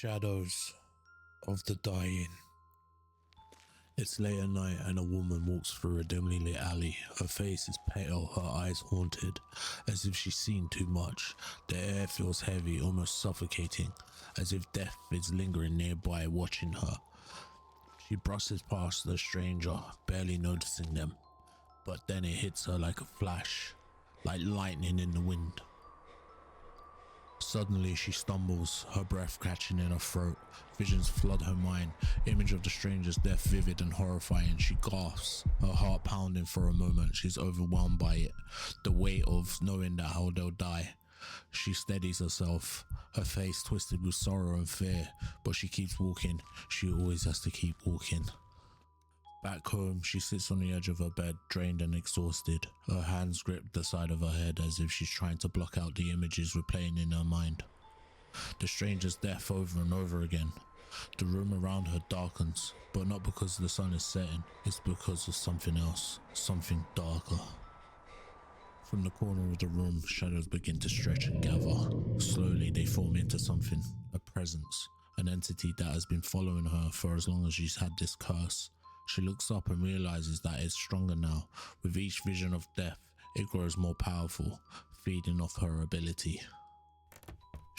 Shadows of the dying. It's late at night and a woman walks through a dimly lit alley. Her face is pale, her eyes haunted, as if she's seen too much. The air feels heavy, almost suffocating, as if death is lingering nearby watching her. She brushes past the stranger, barely noticing them, but then it hits her like a flash, like lightning in the wind. Suddenly she stumbles, her breath catching in her throat. Visions flood her mind, image of the stranger's death vivid and horrifying. She gasps, her heart pounding for a moment. She's overwhelmed by it, the weight of knowing that how they'll die. She steadies herself, her face twisted with sorrow and fear, but she keeps walking. She always has to keep walking. Back home, she sits on the edge of her bed, drained and exhausted. Her hands grip the side of her head as if she's trying to block out the images replaying in her mind. The stranger's death over and over again. The room around her darkens, but not because the sun is setting, it's because of something else, something darker. From the corner of the room, shadows begin to stretch and gather. Slowly they form into something, a presence, an entity that has been following her for as long as she's had this curse. She looks up and realizes that it's stronger now. With each vision of death, it grows more powerful, feeding off her ability.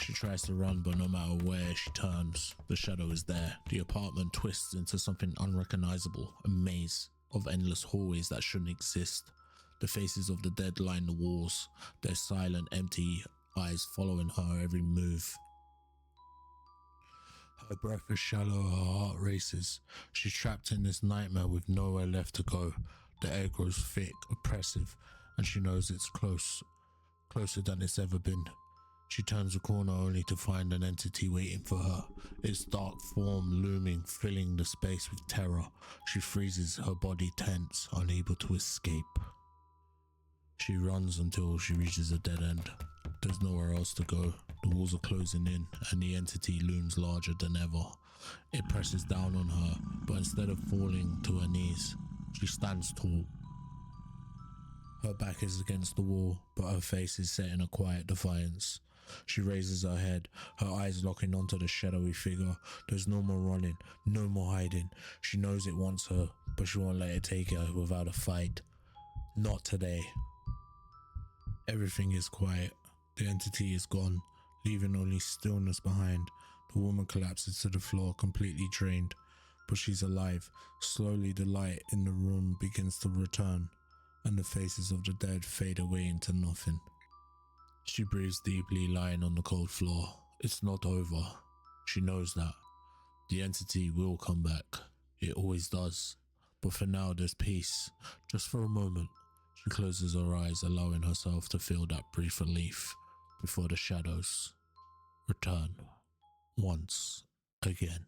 She tries to run, but no matter where she turns, the shadow is there. The apartment twists into something unrecognizable, a maze of endless hallways that shouldn't exist. The faces of the dead line the walls, their silent, empty eyes following her every move. Her breath is shallow, her heart races. She's trapped in this nightmare with nowhere left to go. The air grows thick, oppressive, and she knows it's closer than it's ever been. She turns a corner only to find an entity waiting for her, its dark form looming, filling the space with terror. She freezes, her body tense, unable to escape. She runs until she reaches a dead end. There's nowhere else to go. The walls are closing in and the entity looms larger than ever. It presses down on her, but instead of falling to her knees, she stands tall. Her back is against the wall, but her face is set in a quiet defiance. She raises her head, her eyes locking onto the shadowy figure. There's no more running, no more hiding. She knows it wants her, but she won't let it take her without a fight. Not today. Everything is quiet. The entity is gone, leaving only stillness behind. The woman collapses to the floor, completely drained, but she's alive. Slowly the light in the room begins to return, and the faces of the dead fade away into nothing. She breathes deeply, lying on the cold floor. It's not over. She knows that. The entity will come back. It always does. But for now there's peace, just for a moment. She closes her eyes, allowing herself to feel that brief relief before the shadows return once again.